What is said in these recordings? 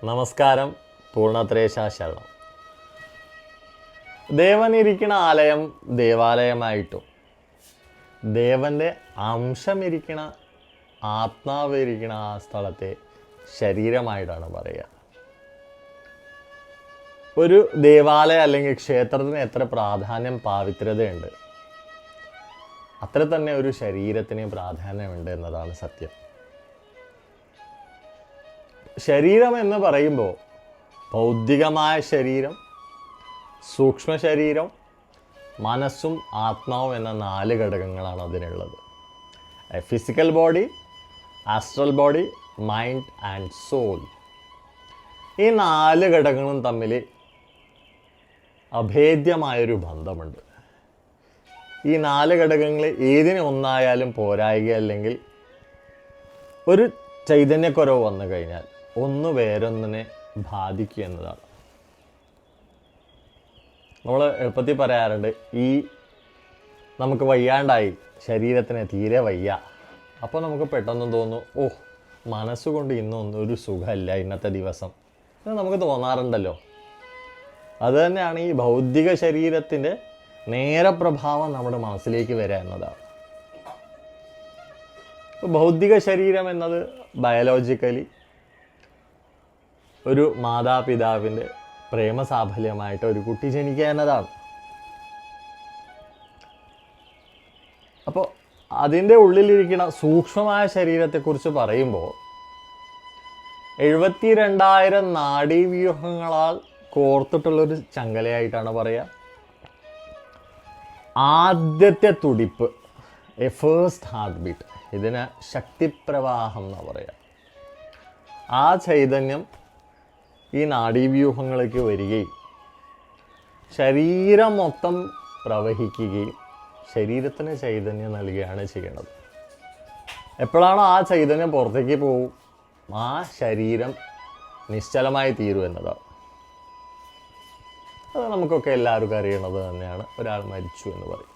നമസ്കാരം. പൂർണ്ണത്രേശ ശരണം. ദേവനിരിക്കണ ആലയം ദേവാലയമായിട്ടും ദേവൻ്റെ അംശമിരിക്കണ ആത്മാവിരിക്കണ ആ സ്ഥലത്തെ ശരീരമായിട്ടാണ് പറയുക. ഒരു ദേവാലയം അല്ലെങ്കിൽ ക്ഷേത്രത്തിന് എത്ര പ്രാധാന്യം പാവിത്രതയുണ്ട്, അത്ര തന്നെ ഒരു ശരീരത്തിന് പ്രാധാന്യമുണ്ട് എന്നതാണ് സത്യം. ശരീരം എന്ന് പറയുമ്പോൾ ഭൗതികമായ ശരീരം, സൂക്ഷ്മ ശരീരം, മനസ്സും ആത്മാവും എന്ന 4 ഘടകങ്ങളാണ് അതിനുള്ളത്. Physical body, astral body, mind and soul. ഈ 4 ഘടകങ്ങളും തമ്മിൽ അഭേദ്യമായൊരു ബന്ധമുണ്ട്. ഈ 4 ഘടകങ്ങൾ ഏതിന് ഒന്നായാലും പോരായിക, അല്ലെങ്കിൽ ഒരു ചൈതന്യക്കുറവ് വന്നു കഴിഞ്ഞാൽ ഒന്ന് വേറൊന്നിനെ ബാധിക്കുക എന്നതാണ്. നമ്മൾ എളുപ്പത്തിൽ പറയാറുണ്ട്, നമുക്ക് വയ്യാണ്ടായി, ശരീരത്തിന് തീരെ വയ്യ. അപ്പോൾ നമുക്ക് പെട്ടെന്ന് തോന്നും, മനസ്സുകൊണ്ട് ഇന്നൊന്നും ഒരു സുഖമില്ല ഇന്നത്തെ ദിവസം എന്ന് നമുക്ക് തോന്നാറുണ്ടല്ലോ. അത് തന്നെയാണ് ഈ ഭൗതിക ശരീരത്തിൻ്റെ നേരെ പ്രഭാവം നമ്മുടെ മനസ്സിലേക്ക് വരിക എന്നതാണ്. ഭൗതിക ശരീരം എന്നത് ബയോളജിക്കലി ഒരു മാതാപിതാവിൻ്റെ പ്രേമസാഫല്യമായിട്ട് ഒരു കുട്ടി ജനിക്കുക എന്നതാണ്. അപ്പോൾ അതിൻ്റെ ഉള്ളിലിരിക്കുന്ന സൂക്ഷ്മമായ ശരീരത്തെക്കുറിച്ച് പറയുമ്പോൾ 72,000 നാഡീവ്യൂഹങ്ങളാൽ കോർത്തിട്ടുള്ളൊരു ചങ്ങലയായിട്ടാണ് പറയുക. ആദ്യത്തെ തുടിപ്പ്, എ ഫേസ്റ്റ് ഹാർട്ട് ബീറ്റ്, ഇതിന് ശക്തിപ്രവാഹം എന്നാണ് പറയുക. ആ ചൈതന്യം ഈ നാഡീവ്യൂഹങ്ങളിലേക്ക് വരികയും ശരീരം മൊത്തം പ്രവഹിക്കുകയും ശരീരത്തിന് ചൈതന്യം നൽകുകയാണ് ചെയ്യുന്നത്. എപ്പോഴാണോ ആ ചൈതന്യം പുറത്തേക്ക് പോകും, ആ ശരീരം നിശ്ചലമായി തീരും എന്നതാണ്. അത് നമുക്കൊക്കെ എല്ലാവർക്കും അറിയണത് തന്നെയാണ്. ഒരാൾ മരിച്ചു എന്ന് പറയും.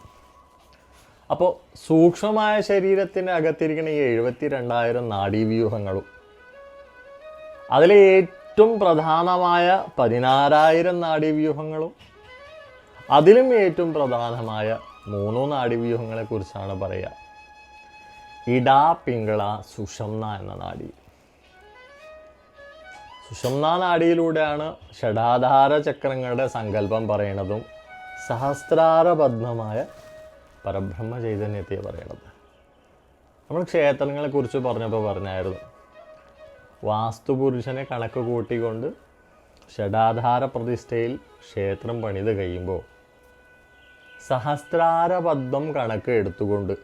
അപ്പോൾ സൂക്ഷ്മമായ ശരീരത്തിൻ്റെ അകത്തിരിക്കുന്ന ഈ 72,000 നാഡീവ്യൂഹങ്ങളും അതിലെ ഏറ്റവും പ്രധാനമായ 16,000 നാഡീവ്യൂഹങ്ങളും അതിലും ഏറ്റവും പ്രധാനമായ 3 നാഡീവ്യൂഹങ്ങളെക്കുറിച്ചാണ് പറയുക. ഇട, പിങ്കള, സുഷുമ്ന എന്ന നാഡി. സുഷുമ്ന നാഡിയിലൂടെയാണ് ഷഡാധാര ചക്രങ്ങളുടെ സങ്കല്പം പറയുന്നതും സഹസ്രാരബദ്ധമായ പരബ്രഹ്മ ചൈതന്യത്തെ പറയണത്. നമ്മൾ ക്ഷേത്രങ്ങളെക്കുറിച്ച് പറഞ്ഞായിരുന്നു, വാസ്തുപുരുഷനെ കണക്ക് കൂട്ടിക്കൊണ്ട് ഷഡാധാര പ്രതിഷ്ഠയിൽ ക്ഷേത്രം പണിത് കഴിയുമ്പോൾ സഹസ്രാരബദ്ധം കണക്ക് എടുത്തുകൊണ്ട്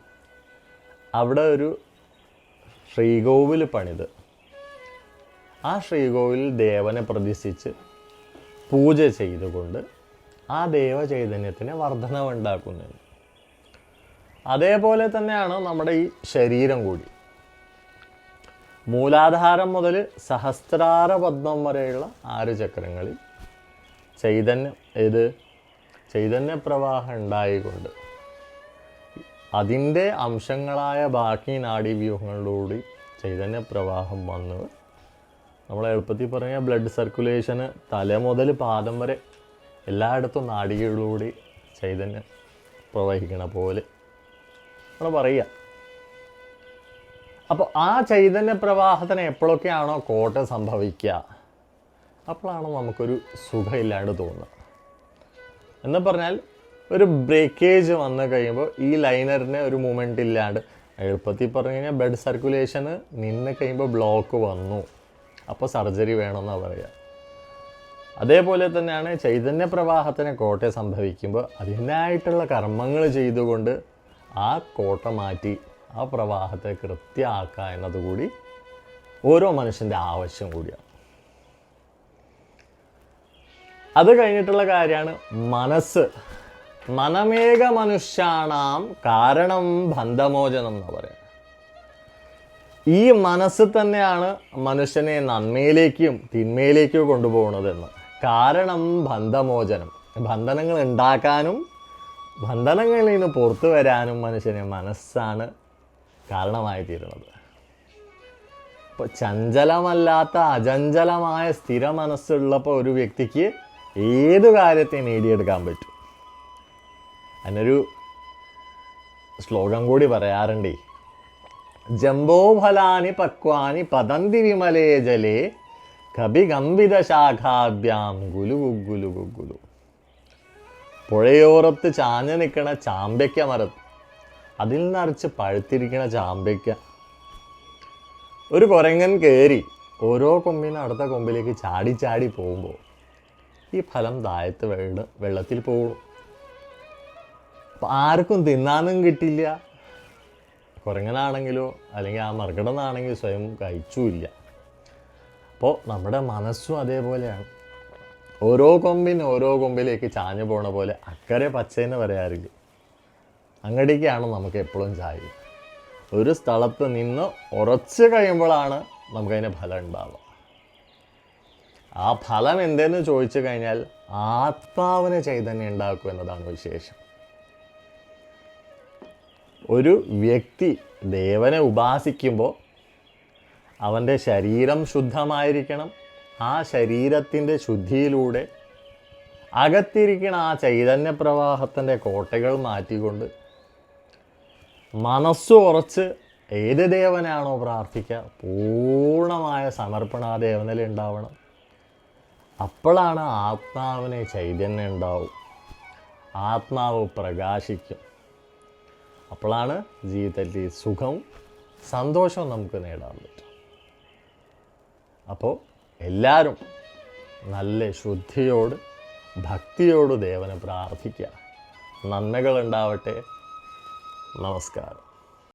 അവിടെ ഒരു ശ്രീകോവിൽ പണിത് ആ ശ്രീകോവിലിൽ ദേവനെ പ്രതിഷ്ഠിച്ച് പൂജ ചെയ്തുകൊണ്ട് ആ ദേവചൈതന്യത്തിന് വർധനവുണ്ടാക്കുന്നത്. അതേപോലെ തന്നെയാണ് നമ്മുടെ ഈ ശരീരം കൂടി. മൂലാധാരം മുതൽ സഹസ്രാരപദ്മം വരെയുള്ള 6 ചക്രങ്ങളിൽ ചൈതന്യപ്രവാഹം ഉണ്ടായിക്കൊണ്ട് അതിൻ്റെ അംശങ്ങളായ ബാക്കി നാഡീവ്യൂഹങ്ങളിലൂടെ ചൈതന്യപ്രവാഹം വന്ന് നമ്മൾ എളുപ്പത്തിൽ പറഞ്ഞാൽ ബ്ലഡ് സർക്കുലേഷന് തല മുതൽ പാദം വരെ എല്ലായിടത്തും നാഡികളിലൂടെ ചൈതന്യം പ്രവഹിക്കണ പോലെ നമ്മൾ പറയുക. അപ്പോൾ ആ ചൈതന്യ പ്രവാഹത്തിന് എപ്പോഴൊക്കെയാണോ കോട്ടം സംഭവിക്കുക, അപ്പോഴാണ് നമുക്കൊരു സുഖമില്ലാണ്ട് തോന്നുക. എന്ന് പറഞ്ഞാൽ ഒരു ബ്രേക്കേജ് വന്നു കഴിയുമ്പോൾ ഈ ലൈനറിന് ഒരു മൂവ്മെൻ്റ് ഇല്ലാണ്ട്, എളുപ്പത്തിൽ പറഞ്ഞു കഴിഞ്ഞാൽ ബ്ലഡ് സർക്കുലേഷന് നിന്ന് കഴിയുമ്പോൾ ബ്ലോക്ക് വന്നു, അപ്പോൾ സർജറി വേണമെന്നാണ് പറയുക. അതേപോലെ തന്നെയാണ് ചൈതന്യ പ്രവാഹത്തിന് കോട്ടം സംഭവിക്കുമ്പോൾ അതിനായിട്ടുള്ള കർമ്മങ്ങൾ ചെയ്തുകൊണ്ട് ആ കോട്ട മാറ്റി ആ പ്രവാഹത്തെ കൃത്യമാക്കുക എന്നതുകൂടി ഓരോ മനുഷ്യൻ്റെ ആവശ്യം കൂടിയാണ്. അത് കഴിഞ്ഞിട്ടുള്ള കാര്യമാണ് മനസ്സ്. മനമേക മനുഷ്യാണാം കാരണം ബന്ധമോചനം എന്ന് പറയുന്നത്. ഈ മനസ്സ് തന്നെയാണ് മനുഷ്യനെ നന്മയിലേക്കും തിന്മയിലേക്കും കൊണ്ടുപോകുന്നതെന്ന്. കാരണം ബന്ധമോചനം, ബന്ധനങ്ങൾ ഉണ്ടാക്കാനും ബന്ധനങ്ങളിൽ നിന്ന് പുറത്തു വരാനും മനുഷ്യനെ മനസ്സാണ് കാരണമായി തീരുന്നത്. ഇപ്പോൾ ചഞ്ചലമല്ലാത്ത അചഞ്ചലമായ സ്ഥിര മനസ്സുള്ളപ്പോൾ ഒരു വ്യക്തിക്ക് ഏത് കാര്യത്തെ നേടിയെടുക്കാൻ പറ്റും. അതിനൊരു ശ്ലോകം കൂടി പറയാറുണ്ടേ, ജംബോഫലാനി പക്വാനി പതന്തി വിമലേ ജലേ കപികമ്പിത ശാഖാഭ്യാം ഗുലു ഗുഗുലു ഗുഗുലു. പുഴയോരത്ത് ചാഞ്ഞു നിൽക്കണ ചാമ്പയ്ക്ക മരം, അതിൽ നിറച്ച് പഴുത്തിരിക്കണ ചാമ്പയ്ക്ക. ഒരു കുരങ്ങൻ കയറി ഓരോ കൊമ്പിനും അടുത്ത കൊമ്പിലേക്ക് ചാടി ചാടി പോകുമ്പോൾ ഈ ഫലം താഴത്ത് വെള്ളത്തിൽ പോകും. അപ്പം ആർക്കും തിന്നാനും കിട്ടില്ല. കുരങ്ങനാണെങ്കിലോ അല്ലെങ്കിൽ ആ മർക്കടനാണെങ്കിലും സ്വയം കഴിച്ചുമില്ല. അപ്പോൾ നമ്മുടെ മനസ്സും അതേപോലെയാണ്. ഓരോ കൊമ്പിലേക്ക് ചാഞ്ഞു പോണ പോലെ അക്കരെ പച്ചയെന്ന് പറയാറില്ല. അങ്ങടേക്കാണ് നമുക്ക് എപ്പോഴും ചായ. ഒരു സ്ഥലത്ത് നിന്ന് ഉറച്ച് കഴിയുമ്പോഴാണ് നമുക്കതിന് ഫലം ഉണ്ടാവുക. ആ ഫലം എന്തെന്ന് ചോദിച്ചു കഴിഞ്ഞാൽ ആത്മാവിന് ചൈതന്യം ഉണ്ടാക്കും എന്നതാണ് വിശേഷം. ഒരു വ്യക്തി ദേവനെ ഉപാസിക്കുമ്പോൾ അവൻ്റെ ശരീരം ശുദ്ധമായിരിക്കണം. ആ ശരീരത്തിൻ്റെ ശുദ്ധിയിലൂടെ അകത്തിരിക്കുന്ന ആ ചൈതന്യ പ്രവാഹത്തിൻ്റെ കോട്ടകൾ മാറ്റിക്കൊണ്ട് മനസ്സ് ഉറച്ച് ഏത് ദേവനാണോ പ്രാർത്ഥിക്കുക പൂർണ്ണമായ സമർപ്പണ ആ ദേവനിൽ ഉണ്ടാവണം. അപ്പോഴാണ് ആത്മാവിന് ചൈതന്യം ഉണ്ടാവും, ആത്മാവ് പ്രകാശിക്കും. അപ്പോഴാണ് ജീവിതത്തിൽ സുഖവും സന്തോഷവും നമുക്ക് നേടാൻ പറ്റും. അപ്പോൾ എല്ലാവരും നല്ല ശുദ്ധിയോട് ഭക്തിയോട് ദേവനെ പ്രാർത്ഥിക്കുക. നന്മകൾ ഉണ്ടാവട്ടെ. നമസ്കാരം.